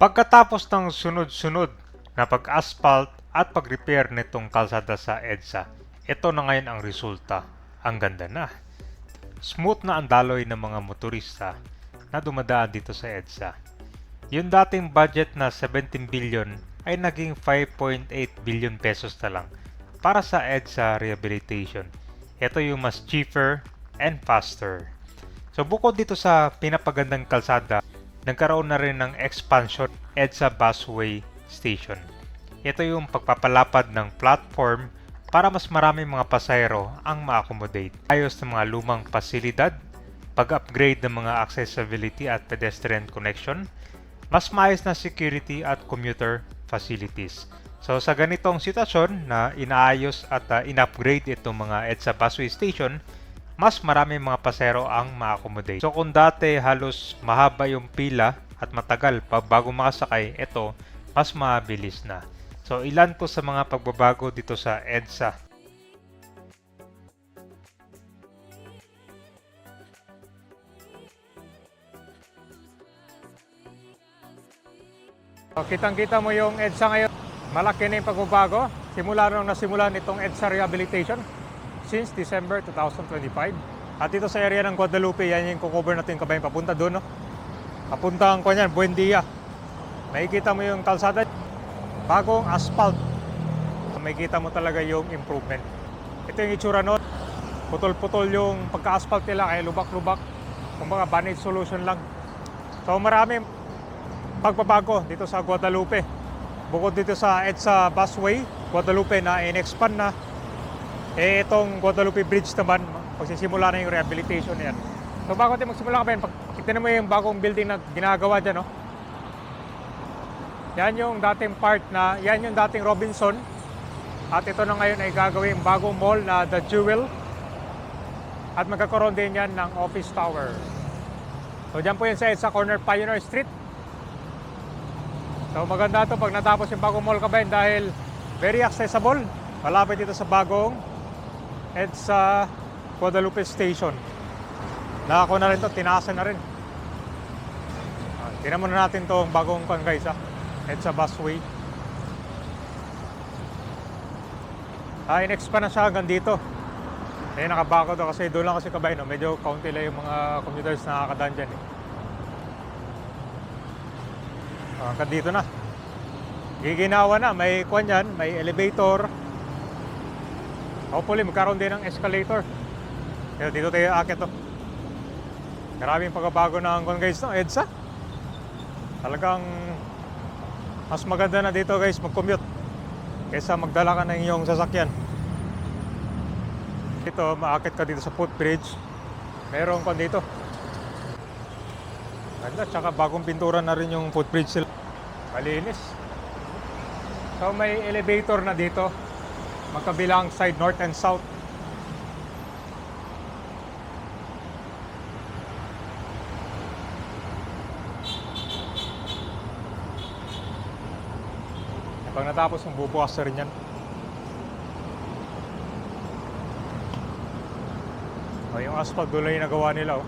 Pagkatapos ng sunod-sunod na pag-asphalt at pag-repair nitong kalsada sa EDSA, ito na ngayon ang resulta. Ang ganda na. Smooth na ang daloy ng mga motorista na dumadaan dito sa EDSA. Yung dating budget na 17 billion ay naging 5.8 billion pesos na lang para sa EDSA rehabilitation. Ito yung mas cheaper and faster. So bukod dito sa pinapagandang kalsada, nagkaroon na rin ng expansion EDSA Busway Station. Ito yung pagpapalapad ng platform para mas maraming mga pasahero ang ma-accommodate. Ayos ng mga lumang pasilidad, pag-upgrade ng mga accessibility at pedestrian connection, mas maayos na security at commuter facilities. So sa ganitong sitwasyon na inaayos at in-upgrade itong mga EDSA Busway Station, mas maraming mga pasahero ang ma-accommodate. So kung dati halos mahaba yung pila at matagal pa bago makasakay, ito mas mabilis na. So ilan po sa mga pagbabago dito sa EDSA. So, kitang-kita mo yung EDSA ngayon. Malaki na yung pagbabago. Simula nung nasimulan itong EDSA rehabilitation since December 2025. At dito sa area ng Guadalupe, yan yung kukover natin kabayan papunta doon, no? Papunta ko niyan, Buendia. Makikita mo yung kalsada, bagong asphalt. Makikita mo talaga yung improvement. Ito yung itsura noon. Putol-putol yung pagka-asphalt nila, kaya lubak-lubak. Kumbaga, bandage solution lang. So marami pagbabago dito sa Guadalupe. Bukod dito sa EDSA Busway, Guadalupe na in-expand na. Itong Guadalupe Bridge naman, magsisimula na yung rehabilitation niyan. So bago tayo magsimula ka ba, kita mo yung bagong building na ginagawa dyan, no? Yan yung dating part na, yan yung dating Robinson. At ito na ngayon ay gagawin bagong mall na The Jewel. At magkakaroon din yan ng office tower. So dyan po yan sa corner Pioneer Street. So maganda to pag natapos yung bagong mall kabayan dahil very accessible. Malapit dito sa bagong EDSA Guadalupe Station. Nakako na rin to, tinaasan na rin. Tingnan muna natin to bagong kan guys, EDSA Busway. In-expand na siya hanggang dito. Nakabako to kasi doon lang kasi kabayan, no? Medyo kaunti lang yung mga commuters na nakakadaan dyan. Hanggang dito na. Giginawa na, may kwan yan, may elevator. Hopefully magkaroon din ng escalator. Kaya dito tayo akit to. Maraming pagbabago ng kwan guys, no? EDSA. Talagang mas maganda na dito guys mag-commute kaysa magdala ka ng iyong sasakyan. Dito, maakit ka dito sa footbridge. Meron kwan dito. Ganda, tsaka bagong pintura na rin yung footbridge sila. Malinis. So may elevator na dito. Magkabilang side, north and south. Pag natapos, bubukas na rin yan. Yung asphalt doon lang yung nagawa nila.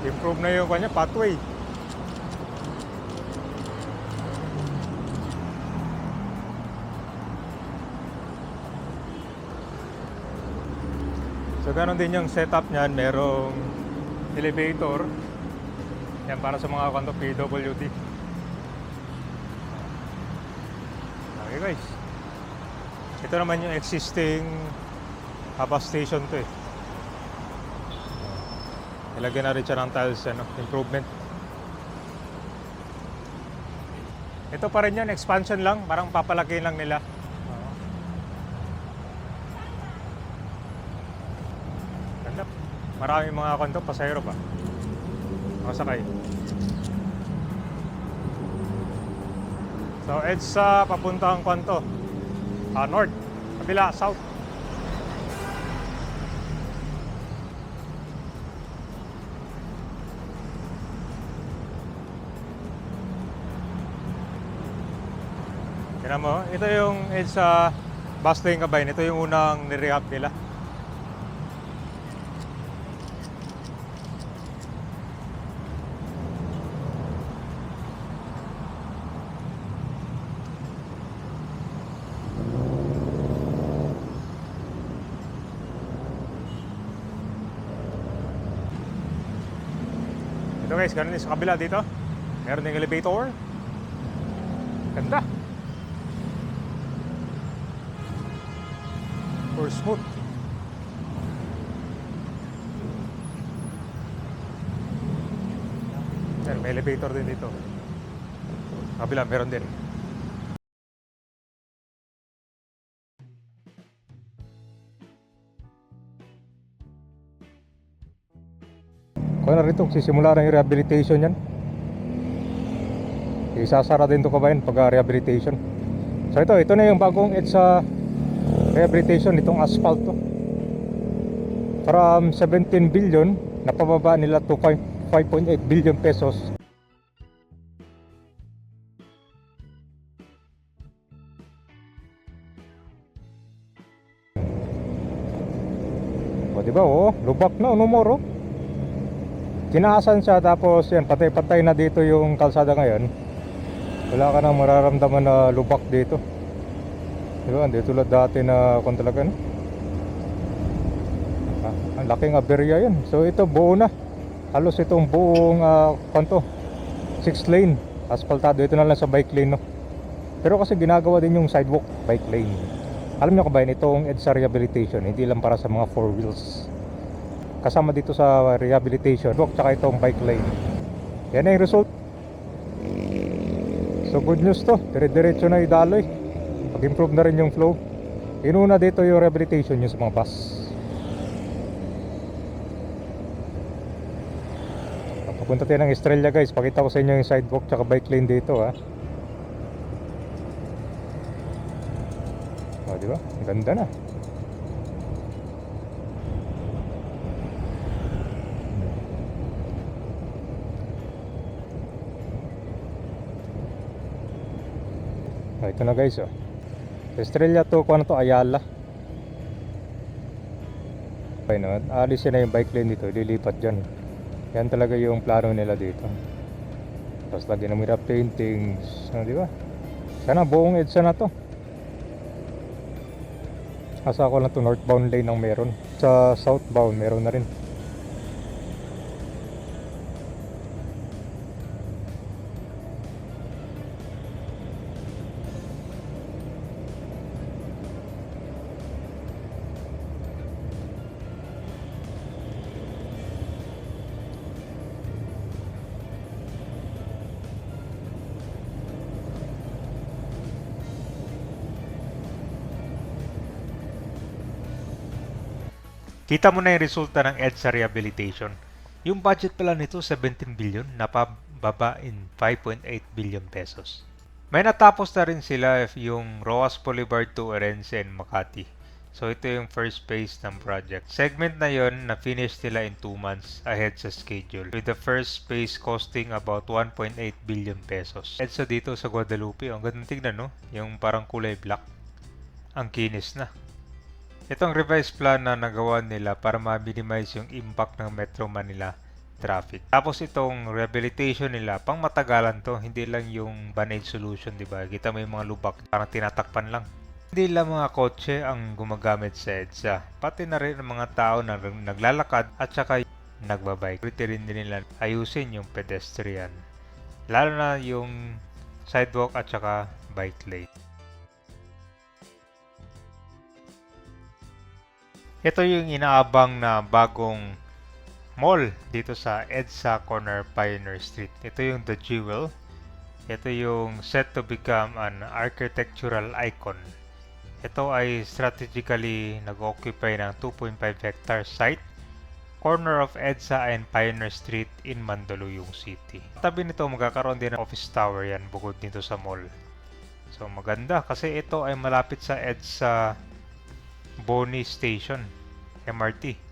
Improve na yung kanya, pathway. So ganon din yung setup niyan, merong elevator. Yan para sa mga kanto PWD. Okay guys. Ito naman yung existing bus station to eh. Ilagyan na rin siya ng tiles, improvement. Ito pa rin yan, expansion lang, parang papalaki lang nila. Ganda. Maraming mga kanto, pasahero pa. Makasakay. So EDSA papuntang Kwanto. North, kabila, south. Tignan mo, ito yung EDSA bus lane kabayan. Ito yung unang nirehab nila. Ito guys, ganun din sa kabila dito. Meron ding elevator. Ganda. For smooth. Yan, may elevator din dito. Kabila, meron din. Kung na rito, sisimula na yung rehabilitation yan. Isasara din to kabayan pag rehabilitation. So ito na yung bagong EDSA rehabilitation, itong asphalt to. From 17 billion, napababa nila to 5.8 billion pesos. O diba, lubak na, no more, Tinaasan siya, tapos yan, patay-patay na dito yung kalsada ngayon. Wala ka nang mararamdaman na lubak dito. Diba, hindi tulad dati na kung talaga, no? Ang laking aberya yan. So ito, buo na. Halos itong buong, 6 lane. Asphaltado, ito na lang sa bike lane, no? Pero kasi ginagawa din yung sidewalk, bike lane. Alam nyo kabayan, itong EDSA rehabilitation, hindi lang para sa mga 4 wheels. Kasama dito sa rehabilitation tsaka itong bike lane. Yan na yung result. So good news to, dire-diretso na idaloy. Pag-improve na rin yung flow. Inuna dito yung rehabilitation yung sa mga bus. Papunta tayo ng Estrella guys. Pakita ko sa inyo yung sidewalk tsaka bike lane dito, ha. O diba, ang ganda na. Ito na guys, Estrella to, kung ano to, Ayala. Okay, no? Alisin na yung bike lane dito, lilipat dyan. Yan talaga yung plano nila dito. Tapos lagi ng mirror paintings, di ba? Sana buong EDSA na to. Asa ko lang to, northbound lane ang meron. Sa southbound meron na rin. Kita mo na yung resulta ng EDSA rehabilitation. Yung budget pala nito, 17 billion, napababa in 5.8 billion pesos. May natapos na rin sila yung Roas Boulevard to Orense and Makati. So ito yung first phase ng project. Segment na yon na finish nila in 2 months ahead sa schedule. With the first phase costing about 1.8 billion pesos. EDSA dito sa Guadalupe, ang ganda tingnan, no? Yung parang kulay black. Ang kinis na. Itong revised plan na nagawa nila para ma-minimize yung impact ng Metro Manila traffic. Tapos itong rehabilitation nila, pang matagalan to, hindi lang yung band-aid solution, di ba? Kita mo yung mga lubak, parang tinatakpan lang. Hindi lang mga kotse ang gumagamit sa EDSA, pati na rin ang mga tao na naglalakad at saka nagbabike. Priority rin nila ayusin yung pedestrian, lalo na yung sidewalk at saka bike lane. Ito yung inaabang na bagong mall dito sa EDSA Corner Pioneer Street. Ito yung The Jewel. Ito yung set to become an architectural icon. Ito ay strategically nag-occupy ng 2.5 hectare site, corner of EDSA and Pioneer Street in Mandaluyong City. Tabi nito magkakaroon din ng office tower yan bukod dito sa mall. So maganda kasi ito ay malapit sa EDSA Boni Station, MRT.